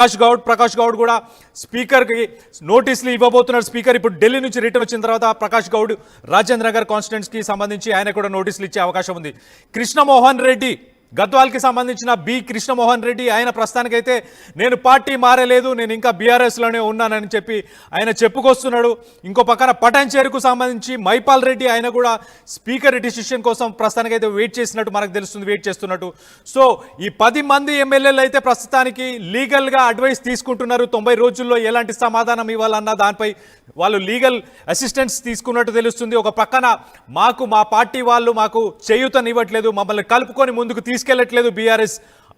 ప్రకాష్ గౌడ్ కూడా స్పీకర్కి నోటీసులు ఇవ్వబోతున్నారు. స్పీకర్ ఇప్పుడు ఢిల్లీ నుంచి రిటర్న్ వచ్చిన తర్వాత ప్రకాష్ గౌడ్ రాజేంద్ర నగర్ కాన్స్టిట్యున్సీకి సంబంధించి ఆయన కూడా నోటీసులు ఇచ్చే అవకాశం ఉంది. కృష్ణమోహన్ రెడ్డి గద్వాల్కి సంబంధించిన కృష్ణమోహన్ రెడ్డి ఆయన ప్రస్తుతానికైతే నేను పార్టీ మారలేదు, నేను ఇంకా బీఆర్ఎస్లోనే ఉన్నానని చెప్పి ఆయన చెప్పుకొస్తున్నాడు. ఇంకో పక్కన పటాన్చేరుకు సంబంధించి మైపాల్ రెడ్డి ఆయన కూడా స్పీకర్ డిసిషన్ కోసం ప్రస్తుతానికైతే వెయిట్ చేస్తున్నట్టు. సో ఈ 10 మంది ఎమ్మెల్యేలు అయితే ప్రస్తుతానికి లీగల్గా అడ్వైస్ తీసుకుంటున్నారు. 90 రోజుల్లో ఎలాంటి సమాధానం ఇవ్వాలన్న దానిపై వాళ్ళు లీగల్ అసిస్టెన్స్ తీసుకున్నట్టు తెలుస్తుంది. ఒక పక్కన మా పార్టీ వాళ్ళు మాకు చేయూతనివ్వట్లేదు, మమ్మల్ని కలుపుకొని ముందుకు తీసుకెళ్లట్లేదు బీఆర్ఎస్,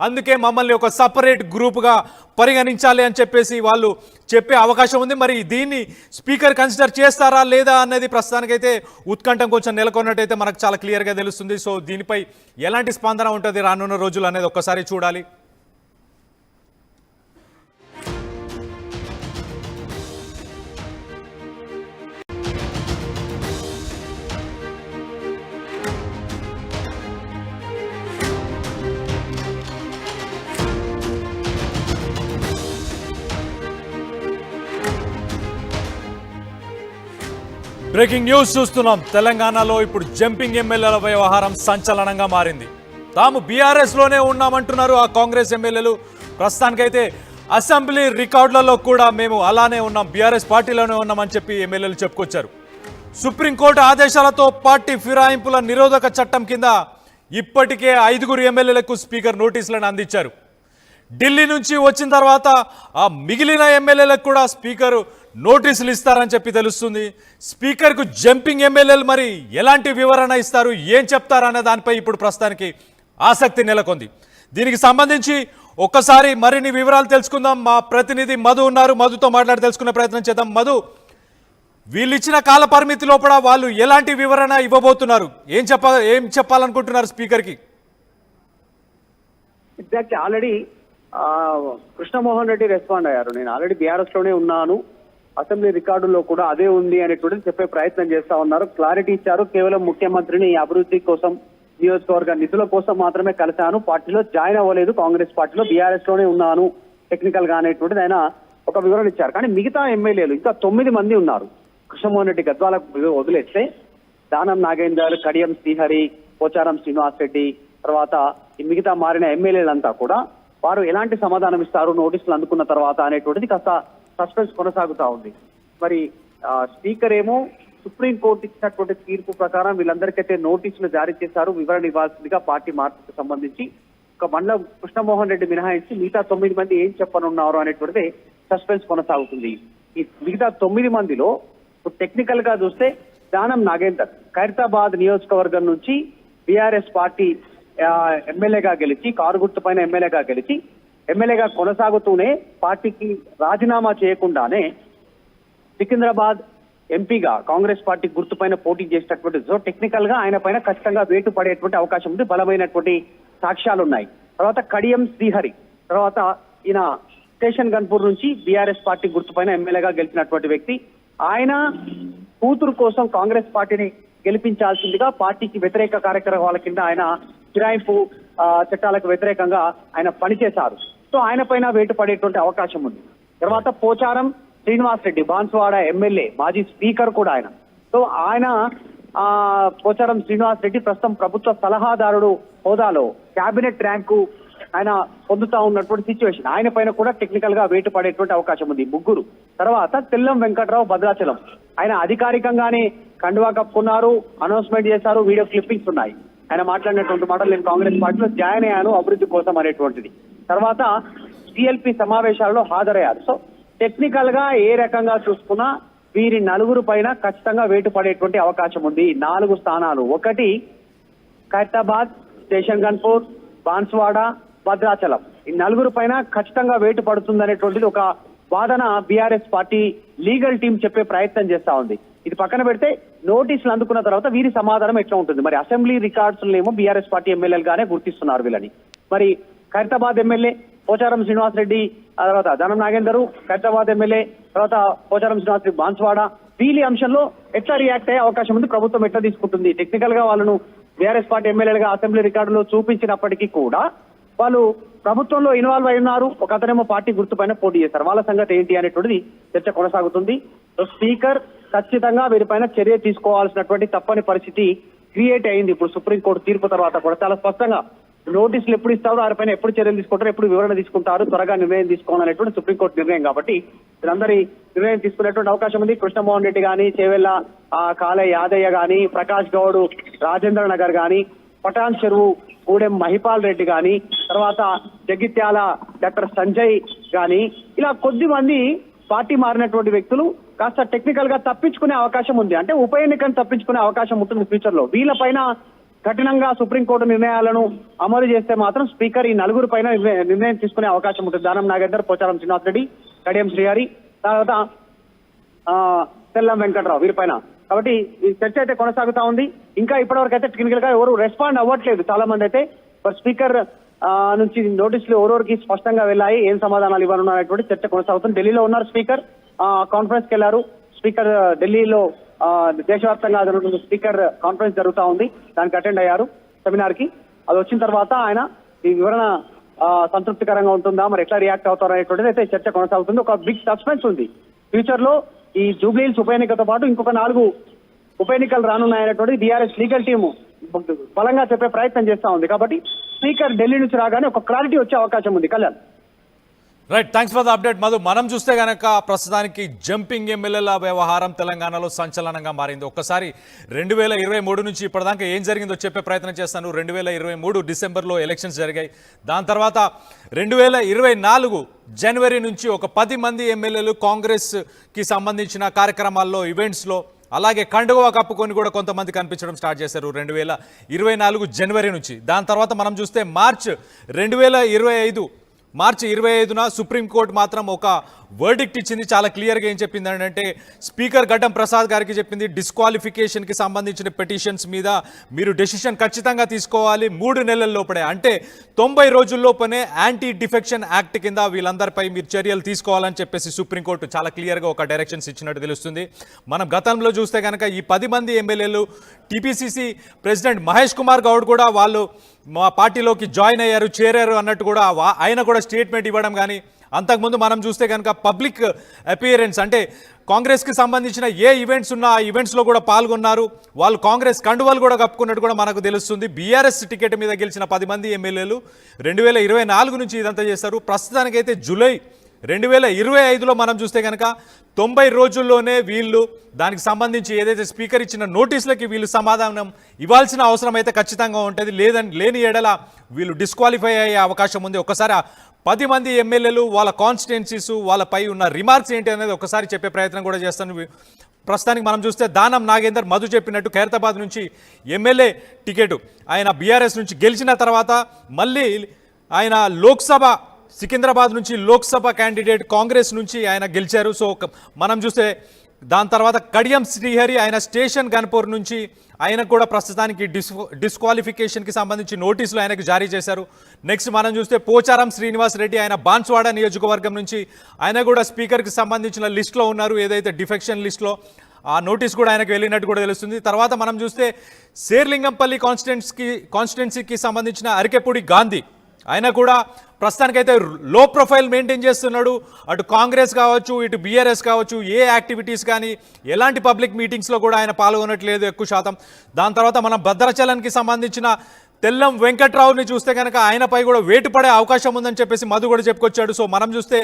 అందుకే మమ్మల్ని ఒక సపరేట్ గ్రూప్గా పరిగణించాలి అని చెప్పేసి వాళ్ళు చెప్పే అవకాశం ఉంది. మరి దీన్ని స్పీకర్ కన్సిడర్ చేస్తారా లేదా అనేది ప్రస్తుతానికైతే ఉత్కంఠం కొంచెం నెలకొన్నట్టయితే మనకు చాలా క్లియర్గా తెలుస్తుంది. సో దీనిపై ఎలాంటి స్పందన ఉంటుంది రానున్న రోజులు అనేది ఒక్కసారి చూడాలి. బ్రేకింగ్ న్యూస్ చూస్తున్నాం. తెలంగాణలో ఇప్పుడు జంపింగ్ ఎమ్మెల్యేల వ్యవహారం సంచలనంగా మారింది. తాము బీఆర్ఎస్లోనే ఉన్నామంటున్నారు ఆ కాంగ్రెస్ ఎమ్మెల్యేలు. ప్రస్తుతానికైతే అసెంబ్లీ రికార్డులలో కూడా మేము అలానే ఉన్నాం, బీఆర్ఎస్ పార్టీలోనే ఉన్నామని చెప్పి ఎమ్మెల్యేలు చెప్పుకొచ్చారు. సుప్రీంకోర్టు ఆదేశాలతో పార్టీ ఫిరాయింపుల నిరోధక చట్టం కింద ఇప్పటికే 5 ఎమ్మెల్యేలకు స్పీకర్ నోటీసులను అందించారు. ఢిల్లీ నుంచి వచ్చిన తర్వాత ఆ మిగిలిన ఎమ్మెల్యేలకు కూడా స్పీకర్ నోటీసులు ఇస్తారని చెప్పి తెలుస్తుంది. స్పీకర్కు జంపింగ్ ఎమ్మెల్యేలు మరి ఎలాంటి వివరణ ఇస్తారు, ఏం చెప్తారనే దానిపై ఇప్పుడు ప్రస్తుతానికి ఆసక్తి నెలకొంది. దీనికి సంబంధించి ఒక్కసారి మరిన్ని వివరాలు తెలుసుకుందాం. మా ప్రతినిధి మధు ఉన్నారు, మధుతో మాట్లాడి తెలుసుకునే ప్రయత్నం చేద్దాం. మధు, వీళ్ళు ఇచ్చిన కాల పరిమితి లోపల వాళ్ళు ఎలాంటి వివరణ ఇవ్వబోతున్నారు, ఏం చెప్పాలనుకుంటున్నారు స్పీకర్కి? Exactly already Krishnamohan Reddy respond అయ్యారు. నేను ఆల్రెడీ బీఆర్ఎస్ లోనే ఉన్నాను, అసెంబ్లీ రికార్డుల్లో కూడా అదే ఉంది అనేటువంటిది చెప్పే ప్రయత్నం చేస్తా ఉన్నారు. క్లారిటీ ఇచ్చారు. కేవలం ముఖ్యమంత్రిని అభివృద్ధి కోసం, నియోజకవర్గ నిధుల కోసం మాత్రమే కలిశాను, పార్టీలో జాయిన్ అవ్వలేదు, కాంగ్రెస్ పార్టీలో బీఆర్ఎస్ లోనే ఉన్నాను టెక్నికల్ గా అనేటువంటిది ఆయన ఒక వివరణ ఇచ్చారు. కానీ మిగతా ఎమ్మెల్యేలు ఇంకా 9 మంది ఉన్నారు. కృష్ణమోహన్ రెడ్డి గద్వాలకు వదిలేస్తే దానం నాగేందర్, కడియం శ్రీహరి, పోచారం శ్రీనివాస్ రెడ్డి, తర్వాత ఈ మిగతా మారిన ఎమ్మెల్యేలంతా కూడా వారు ఎలాంటి సమాధానం ఇస్తారు నోటీసులు అందుకున్న తర్వాత అనేటువంటిది కాస్త సస్పెన్స్ కొనసాగుతా ఉంది. మరి స్పీకర్ ఏమో సుప్రీంకోర్టు ఇచ్చినటువంటి తీర్పు ప్రకారం వీళ్ళందరికైతే నోటీసులు జారీ చేశారు, వివరణ ఇవ్వాల్సిందిగా పార్టీ మార్పుకు సంబంధించి. ఒక మండలం కృష్ణమోహన్ రెడ్డి మినహాయించి మిగతా 9 మంది ఏం చెప్పనున్నారు అనేటువంటిది సస్పెన్స్ కొనసాగుతుంది. ఈ మిగతా 9 మందిలో టెక్నికల్ గా చూస్తే దానం నాగేందర్ ఖైరతాబాద్ నియోజకవర్గం నుంచి బీఆర్ఎస్ పార్టీ ఎమ్మెల్యేగా గెలిచి, కారు గుర్తు పైన ఎమ్మెల్యేగా కొనసాగుతూనే పార్టీకి రాజీనామా చేయకుండానే సికింద్రాబాద్ ఎంపీగా కాంగ్రెస్ పార్టీ గుర్తుపైన పోటీ చేసినటువంటి, సో టెక్నికల్ గా ఆయన పైన ఖచ్చితంగా వేటు పడేటువంటి అవకాశం ఉంది, బలమైనటువంటి సాక్ష్యాలు ఉన్నాయి. తర్వాత కడియం శ్రీహరి, తర్వాత ఈయన స్టేషన్ గన్పూర్ నుంచి బీఆర్ఎస్ పార్టీ గుర్తుపైన ఎమ్మెల్యేగా గెలిచినటువంటి వ్యక్తి. ఆయన కూతురు కోసం కాంగ్రెస్ పార్టీని గెలిపించాల్సిందిగా పార్టీకి వ్యతిరేక కార్యక్రమాల కింద ఆయన ఫిరాయింపు చట్టాలకు వ్యతిరేకంగా ఆయన పనిచేశారు. సో ఆయన పైన వేటు పడేటువంటి అవకాశం ఉంది. తర్వాత పోచారం శ్రీనివాస్ రెడ్డి, బాన్సువాడ ఎమ్మెల్యే, మాజీ స్పీకర్ కూడా ఆయన. సో ఆయన పోచారం శ్రీనివాస్ రెడ్డి ప్రస్తుతం ప్రభుత్వ సలహాదారుడు హోదాలో క్యాబినెట్ ర్యాంకు ఆయన పొందుతా ఉన్నటువంటి సిచ్యువేషన్. ఆయన పైన కూడా టెక్నికల్ గా వేటు పడేటువంటి అవకాశం ఉంది. 3. తర్వాత తెల్లం వెంకట్రావు భద్రాచలం, ఆయన అధికారికంగానే కండువా కప్పుకున్నారు, అనౌన్స్మెంట్ చేశారు, వీడియో క్లిప్పింగ్స్ ఉన్నాయి. ఆయన మాట్లాడినటువంటి మాటలు, నేను కాంగ్రెస్ పార్టీలో జాయిన్ అయ్యాను అభివృద్ధి కోసం అనేటువంటిది. తర్వాత సిఎల్పి సమావేశాలలో హాజరయ్యారు. సో టెక్నికల్ గా ఏ రకంగా చూసుకున్నా వీరి 4 పైన ఖచ్చితంగా వేటు పడేటువంటి అవకాశం ఉంది. 4 స్థానాలు, 1 ఖైరతాబాద్, స్టేషన్ గన్పూర్, బాన్సువాడ, భద్రాచలం, ఈ 4 పైన ఖచ్చితంగా వేటు పడుతుంది అనేటువంటిది ఒక వాదన బీఆర్ఎస్ పార్టీ లీగల్ టీం చెప్పే ప్రయత్నం చేస్తా ఉంది. ఇది పక్కన పెడితే నోటీసులు అందుకున్న తర్వాత వీరి సమాధానం ఎట్లా ఉంటుంది? మరి అసెంబ్లీ రికార్డ్స్ ఏమో బీఆర్ఎస్ పార్టీ ఎమ్మెల్యేలుగానే గుర్తిస్తున్నారు వీళ్ళని. మరి ఖైరతాబాద్ ఎమ్మెల్యే పోచారం శ్రీనివాస్ రెడ్డి, తర్వాత దానం నాగేందర్ ఖైరతాబాద్ ఎమ్మెల్యే, తర్వాత పోచారం శ్రీనివాస్ రెడ్డి బాన్సువాడ, వీళ్ళ అంశంలో ఎట్లా రియాక్ట్ అయ్యే అవకాశం ఉంది, ప్రభుత్వం ఎట్లా తీసుకుంటుంది? టెక్నికల్ గా వాళ్ళను బీఆర్ఎస్ పార్టీ ఎమ్మెల్యేలుగా అసెంబ్లీ రికార్డులో చూపించినప్పటికీ కూడా వాళ్ళు ప్రభుత్వంలో ఇన్వాల్వ్ అయి ఉన్నారు. ఒక అతనేమో పార్టీ గుర్తుపైన పోటీ చేశారు. వాళ్ళ సంగతి ఏంటి అనేటువంటిది చర్చ కొనసాగుతుంది. సో స్పీకర్ ఖచ్చితంగా వీరిపైన చర్య తీసుకోవాల్సినటువంటి తప్పని పరిస్థితి క్రియేట్ అయింది. ఇప్పుడు సుప్రీంకోర్టు తీర్పు తర్వాత కూడా చాలా స్పష్టంగా నోటీసులు ఎప్పుడు ఇస్తారో వారిపైన ఎప్పుడు చర్యలు తీసుకుంటారు, ఎప్పుడు వివరణ తీసుకుంటారు, త్వరగా నిర్ణయం తీసుకోవాలనేటువంటి సుప్రీంకోర్టు నిర్ణయం. కాబట్టి వీరందరి నిర్ణయం తీసుకునేటువంటి అవకాశం ఉంది. కృష్ణమోహన్ రెడ్డి గాని, చేవెళ్ల కాలే యాదయ్య గాని, ప్రకాష్ గౌడ్ రాజేంద్ర నగర్ గాని, పటాన్ చెరువు గూడెం మహిపాల్ రెడ్డి గాని, తర్వాత జగిత్యాల డాక్టర్ సంజయ్ గాని, ఇలా కొద్ది మంది పార్టీ మారినటువంటి వ్యక్తులు కాస్త టెక్నికల్ గా తప్పించుకునే అవకాశం ఉంది. అంటే ఉప ఎన్నికను తప్పించుకునే అవకాశం ఉంటుంది ఫ్యూచర్ లో. వీళ్ళపైన కఠినంగా సుప్రీంకోర్టు నిర్ణయాలను అమలు చేస్తే మాత్రం స్పీకర్ ఈ నలుగురు పైన నిర్ణయం తీసుకునే అవకాశం ఉంటుంది. దానం నాగేందర్, పోచారం శ్రీనివాస్ రెడ్డి, కడియం శ్రీహరి, తర్వాత తెల్లం వెంకట్రావు వీరిపైన. కాబట్టి ఈ చర్చ అయితే కొనసాగుతా ఉంది. ఇంకా ఇప్పటివరకు అయితే టెక్నికల్ గా ఎవరు రెస్పాండ్ అవ్వట్లేదు. చాలా మంది అయితే స్పీకర్ నుంచి నోటీసులు ఎవరెవరికి స్పష్టంగా వెళ్ళాయి, ఏం సమాధానాలు ఇవ్వనున్నటువంటి చర్చ కొనసాగుతుంది. ఢిల్లీలో ఉన్నారు స్పీకర్, కాన్ఫరెన్స్ కి వెళ్లారు. స్పీకర్ ఢిల్లీలో దేశవ్యాప్తంగా జరుగుతున్న స్పీకర్ కాన్ఫరెన్స్ జరుగుతా ఉంది, దానికి అటెండ్ అయ్యారు సెమినార్ కి. అది వచ్చిన తర్వాత ఆయన ఈ వివరణ సంతృప్తికరంగా ఉంటుందా, మరి ఎట్లా రియాక్ట్ అవుతారు అనేటువంటిది అయితే చర్చ కొనసాగుతుంది. ఒక బిగ్ సస్పెన్స్ ఉంది. ఫ్యూచర్ లో ఈ జూబ్లీహిల్స్ ఉప ఎన్నికతో పాటు ఇంకొక 4 ఉప ఎన్నికలు రానున్నాయనేటువంటి బీఆర్ఎస్ లీగల్ టీము బలంగా చెప్పే ప్రయత్నం చేస్తా ఉంది. కాబట్టి స్పీకర్ ఢిల్లీ నుంచి రాగానే ఒక క్లారిటీ వచ్చే అవకాశం ఉంది. Kalyan, right, thanks for the update Madhu. మనం చూస్తే కనుక ప్రస్తుతానికి జంపింగ్ ఎమ్మెల్యేల వ్యవహారం తెలంగాణలో సంచలనంగా మారింది. ఒక్కసారి 2023 నుంచి ఇప్పటిదాకా ఏం జరిగిందో చెప్పే ప్రయత్నం చేస్తాను. 2023 డిసెంబర్లో ఎలక్షన్స్ జరిగాయి. దాని తర్వాత 2024 జనవరి నుంచి ఒక 10 మంది ఎమ్మెల్యేలు కాంగ్రెస్కి సంబంధించిన కార్యక్రమాల్లో, ఈవెంట్స్లో, అలాగే కండువా కప్పుకొని కూడా కొంతమంది కనిపించడం స్టార్ట్ చేశారు 2024 జనవరి నుంచి. దాని తర్వాత మనం చూస్తే మార్చి 25న సుప్రీంకోర్టు మాత్రం ఒక వర్డిక్ట్ ఇచ్చింది. చాలా క్లియర్గా ఏం చెప్పింది అంటే, స్పీకర్ గడ్డం ప్రసాద్ గారికి చెప్పింది, డిస్క్వాలిఫికేషన్కి సంబంధించిన పిటిషన్స్ మీద మీరు డెసిషన్ ఖచ్చితంగా తీసుకోవాలి 3 నెలల లోపడే, అంటే 90 రోజుల్లోపనే యాంటీ డిఫెక్షన్ యాక్ట్ కింద వీళ్ళందరిపై మీరు చర్యలు తీసుకోవాలని చెప్పేసి సుప్రీంకోర్టు చాలా క్లియర్గా ఒక డైరెక్షన్స్ ఇచ్చినట్టు తెలుస్తుంది. మనం గతంలో చూస్తే కనుక ఈ 10 మంది ఎమ్మెల్యేలు, టీపీసీసీ ప్రెసిడెంట్ మహేష్ కుమార్ గౌడ్ కూడా వాళ్ళు మా పార్టీలోకి జాయిన్ అయ్యారు, చేరారు అన్నట్టు కూడా ఆయన కూడా స్టేట్మెంట్ ఇవ్వడం కానీ, అంతకుముందు మనం చూస్తే కనుక పబ్లిక్ అపియరెన్స్ అంటే కాంగ్రెస్కి సంబంధించిన ఏ ఈవెంట్స్ ఉన్నా ఆ ఈవెంట్స్లో కూడా పాల్గొన్నారు. వాళ్ళు కాంగ్రెస్ కండువాలు కూడా కప్పుకున్నట్టు కూడా మనకు తెలుస్తుంది. బీఆర్ఎస్ టికెట్ మీద గెలిచిన 10 మంది ఎమ్మెల్యేలు 2024 నుంచి ఇదంతా చేస్తారు. ప్రస్తుతానికైతే జూలై 2025లో మనం చూస్తే కనుక 90 రోజుల్లోనే వీళ్ళు దానికి సంబంధించి ఏదైతే స్పీకర్ ఇచ్చిన నోటీసులకి వీళ్ళు సమాధానం ఇవ్వాల్సిన అవసరం అయితే ఖచ్చితంగా ఉంటుంది. లేని ఎడల వీళ్ళు డిస్క్వాలిఫై అయ్యే అవకాశం ఉంది. ఒకసారి 10 మంది ఎమ్మెల్యేలు వాళ్ళ కాన్స్టిట్యున్సీస్, వాళ్ళపై ఉన్న రిమార్క్స్ ఏంటి అనేది ఒకసారి చెప్పే ప్రయత్నం కూడా చేస్తాను. ప్రస్తుతానికి మనం చూస్తే దానం నాగేందర్ మధు చెప్పినట్టు ఖైరతాబాద్ నుంచి ఎమ్మెల్యే టికెట్ ఆయన బీఆర్ఎస్ నుంచి గెలిచిన తర్వాత మళ్ళీ ఆయన లోక్సభ సికింద్రాబాద్ నుంచి లోక్సభ క్యాండిడేట్ కాంగ్రెస్ నుంచి ఆయన గెలిచారు. సో మనం చూస్తే దాని తర్వాత కడియం శ్రీహరి ఆయన స్టేషన్ గన్పూర్ నుంచి ఆయనకు కూడా ప్రస్తుతానికి డిస్క్వాలిఫికేషన్కి సంబంధించి నోటీసులు ఆయనకు జారీ చేశారు. నెక్స్ట్ మనం చూస్తే పోచారం శ్రీనివాస్ రెడ్డి ఆయన బాన్స్వాడ నియోజకవర్గం నుంచి ఆయన కూడా స్పీకర్కి సంబంధించిన లిస్ట్లో ఉన్నారు, ఏదైతే డిఫెక్షన్ లిస్ట్లో ఆ నోటీస్ కూడా ఆయనకు వెళ్ళినట్టు కూడా తెలుస్తుంది. తర్వాత మనం చూస్తే శేర్లింగంపల్లి కాన్స్టిట్యున్సీకి సంబంధించిన అరికెపూడి గాంధీ ఆయన కూడా ప్రస్తుతానికైతే లో ప్రొఫైల్ మెయింటైన్ చేస్తున్నాడు. అటు కాంగ్రెస్ కావచ్చు, ఇటు బీఆర్ఎస్ కావచ్చు, ఏ యాక్టివిటీస్ కానీ ఎలాంటి పబ్లిక్ మీటింగ్స్లో కూడా ఆయన పాల్గొనట్లేదు ఎక్కువ శాతం. దాని తర్వాత మనం భద్రాచలంకి సంబంధించిన తెల్లం వెంకట్రావుని చూస్తే కనుక ఆయనపై కూడా వేటు పడే అవకాశం ఉందని చెప్పేసి మధు కూడా చెప్పుకొచ్చాడు. సో మనం చూస్తే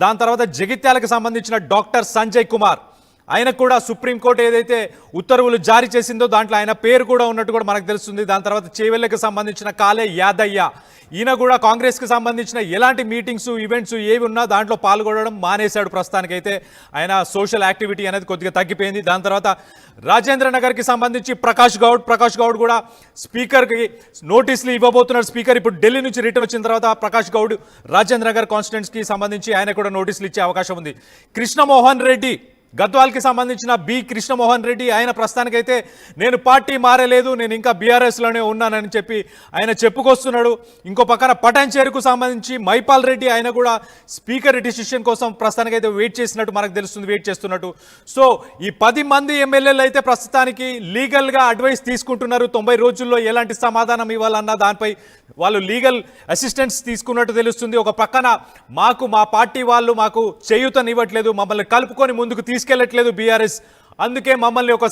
దాని తర్వాత జగిత్యాలకు సంబంధించిన డాక్టర్ సంజయ్ కుమార్ ఆయనకు కూడా సుప్రీంకోర్టు ఏదైతే ఉత్తర్వులు జారీ చేసిందో దాంట్లో ఆయన పేరు కూడా ఉన్నట్టు కూడా మనకు తెలుస్తుంది. దాని తర్వాత చేవెళ్ళకి సంబంధించిన కాలే యాదయ్య ఈయన కూడా కాంగ్రెస్కి సంబంధించిన ఎలాంటి మీటింగ్స్, ఈవెంట్స్ ఏవి ఉన్నా దాంట్లో పాల్గొనడం మానేశాడు. ప్రస్తుతానికైతే ఆయన సోషల్ యాక్టివిటీ అనేది కొద్దిగా తగ్గిపోయింది. దాని తర్వాత రాజేంద్ర నగర్కి సంబంధించి ప్రకాష్ గౌడ్ కూడా స్పీకర్కి నోటీసులు ఇవ్వబోతున్నారు. స్పీకర్ ఇప్పుడు ఢిల్లీ నుంచి రిటర్న్ వచ్చిన తర్వాత ప్రకాష్ గౌడ్ రాజేంద్ర నగర్ కాన్స్టిట్యున్సీకి సంబంధించి ఆయన కూడా నోటీసులు ఇచ్చే అవకాశం ఉంది. కృష్ణమోహన్ రెడ్డి గద్వాల్కి సంబంధించిన బి కృష్ణమోహన్ రెడ్డి ఆయన ప్రస్తుతానికైతే నేను పార్టీ మారలేదు, నేను ఇంకా బీఆర్ఎస్లోనే ఉన్నానని చెప్పి ఆయన చెప్పుకొస్తున్నాడు. ఇంకో పక్కన పటాన్చేరుకు సంబంధించి మైపాల్ రెడ్డి ఆయన కూడా స్పీకర్ డిసిషన్ కోసం ప్రస్తుతానికైతే వెయిట్ చేసినట్టు మనకు తెలుస్తుంది, వెయిట్ చేస్తున్నట్టు. సో ఈ 10 మంది ఎమ్మెల్యేలు అయితే ప్రస్తుతానికి లీగల్గా అడ్వైస్ తీసుకుంటున్నారు. 90 రోజుల్లో ఎలాంటి సమాధానం ఇవ్వాలన్న దానిపై వాళ్ళు లీగల్ అసిస్టెన్స్ తీసుకున్నట్టు తెలుస్తుంది. ఒక పక్కన మా పార్టీ వాళ్ళు మాకు చేయూతనివ్వట్లేదు, మమ్మల్ని కలుపుకొని ముందుకు తీసుకెళ్లట్లేదు బీఆర్ఎస్, అందుకే మమ్మల్ని ఒక